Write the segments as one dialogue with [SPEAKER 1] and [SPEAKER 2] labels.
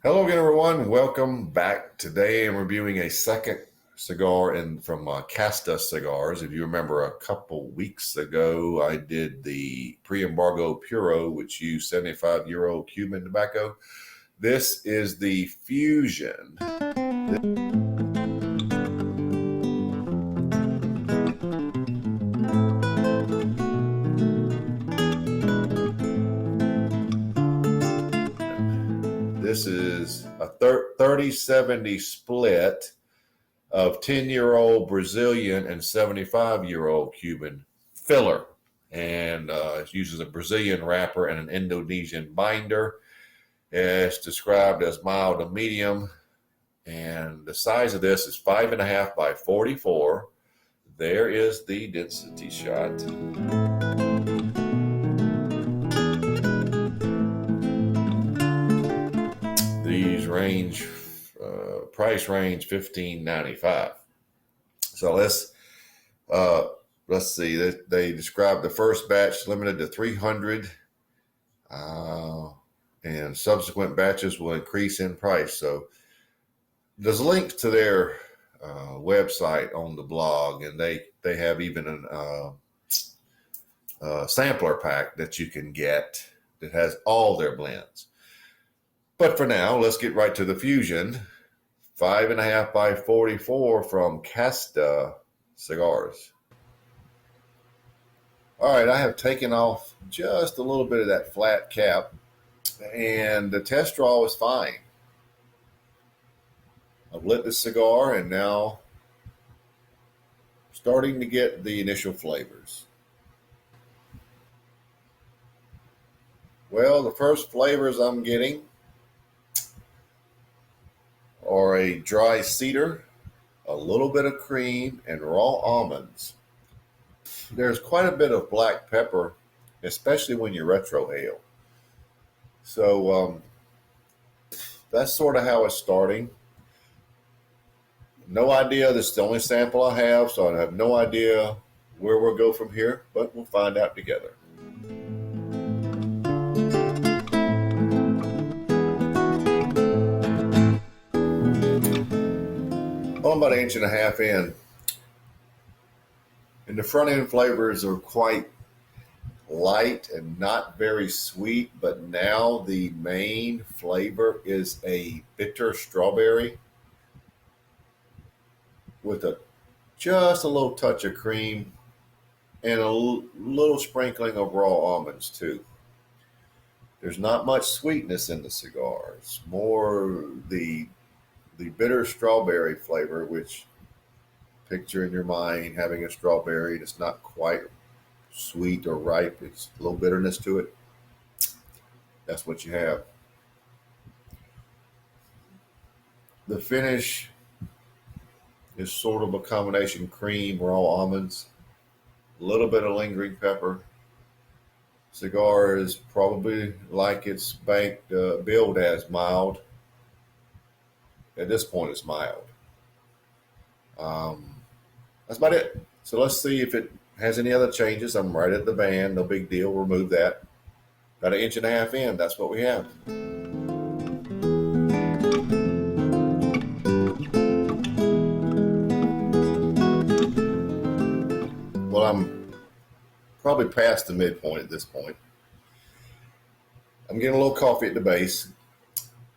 [SPEAKER 1] Hello again, everyone. Welcome back. Today I'm reviewing a second cigar from Casta Cigars. If you remember, a couple weeks ago, I did the pre-embargo Puro, which used 75-year-old Cuban tobacco. This is the Fusion. This is a 30-70 split of 10-year-old Brazilian and 75-year-old Cuban filler. And it uses a Brazilian wrapper and an Indonesian binder. It's described as mild to medium. And the size of this is 5.5 by 44. There is the density shot. These range, price range $15.95. So let's see. They describe the first batch limited to 300, and subsequent batches will increase in price. So there's links to their website on the blog, and they have even a sampler pack that you can get that has all their blends. But for now, let's get right to the Fusion. 5.5 by 44 from Casta Cigars. All right, I have taken off just a little bit of that flat cap, and the test draw is fine. I've lit the cigar, and now starting to get the initial flavors. Well, the first flavors I'm getting are a dry cedar, a little bit of cream, and raw almonds. There's quite a bit of black pepper, especially when you retrohale. So that's sort of how it's starting. No idea. This is the only sample I have, so I have no idea where we'll go from here, but we'll find out together. I'm about 1.5 inches in. And the front end flavors are quite light and not very sweet, but now the main flavor is a bitter strawberry with just a little touch of cream and a little sprinkling of raw almonds too. There's not much sweetness in the cigar. It's more the bitter strawberry flavor, which picture in your mind having a strawberry that's not quite sweet or ripe. It's a little bitterness to it. That's what you have. The finish is sort of a combination cream, raw almonds, a little bit of lingering pepper. Cigar is probably like it's billed as mild. At this point, it's mild. That's about it. So let's see if it has any other changes. I'm right at the band. No big deal. Remove that. About 1.5 inches in. That's what we have. Well, I'm probably past the midpoint at this point. I'm getting a little coffee at the base.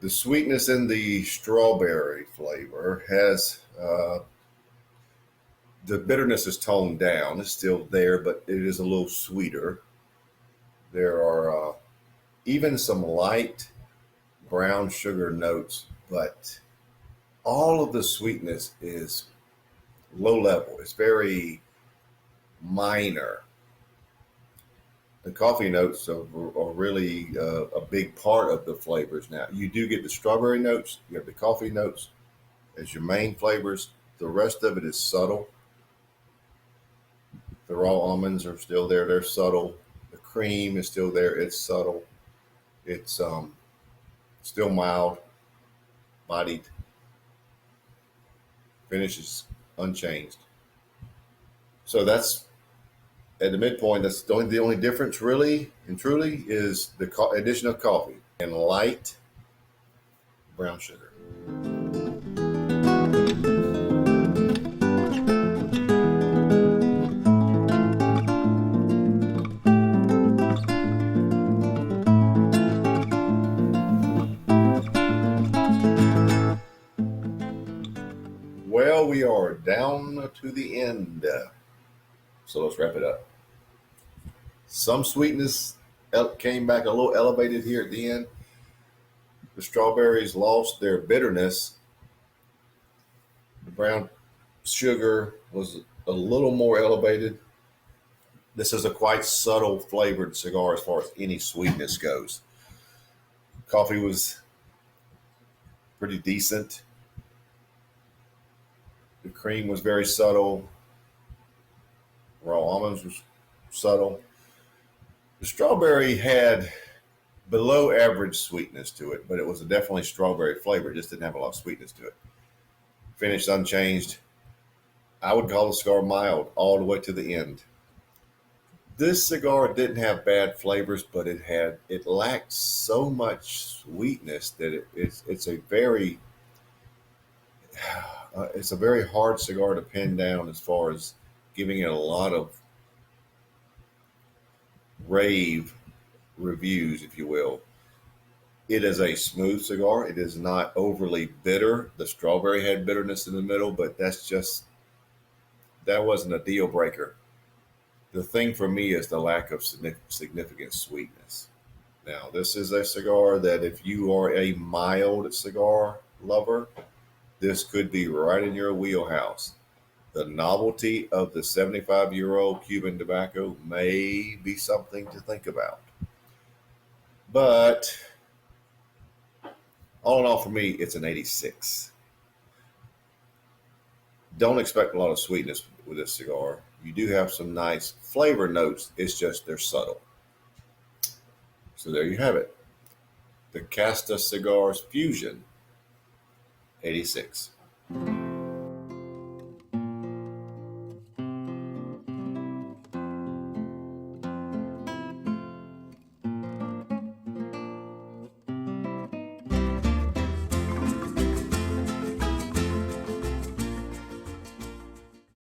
[SPEAKER 1] The sweetness in the strawberry flavor has the bitterness is toned down. It's still there, but it is a little sweeter. There are even some light brown sugar notes, but all of the sweetness is low level. It's very minor. The coffee notes are really a big part of the flavors now. You do get the strawberry notes. You have the coffee notes as your main flavors. The rest of it is subtle. The raw almonds are still there. They're subtle. The cream is still there. It's subtle. It's still mild, bodied. Finish is unchanged. So that's at the midpoint. That's the only difference really and truly is the addition of coffee and light brown sugar. Well, we are down to the end. So let's wrap it up. Some sweetness came back a little elevated here at the end. The strawberries lost their bitterness. The brown sugar was a little more elevated. This is a quite subtle flavored cigar as far as any sweetness goes. Coffee was pretty decent. The cream was very subtle. Raw almonds was subtle. The strawberry had below average sweetness to it, but it was a definitely strawberry flavor. It just didn't have a lot of sweetness to it. Finished unchanged. I would call the cigar mild all the way to the end. This cigar didn't have bad flavors, but it lacked so much sweetness that it's a very it's a very hard cigar to pin down as far as giving it a lot of rave reviews, if you will. It is a smooth cigar. It is not overly bitter. The strawberry had bitterness in the middle, but that wasn't a deal breaker. The thing for me is the lack of significant sweetness. Now, this is a cigar that if you are a mild cigar lover, this could be right in your wheelhouse. The novelty of the 75-year-old Cuban tobacco may be something to think about. But all in all, for me, it's an 86. Don't expect a lot of sweetness with this cigar. You do have some nice flavor notes. It's just they're subtle. So there you have it. The Casta Cigars Fusion 86.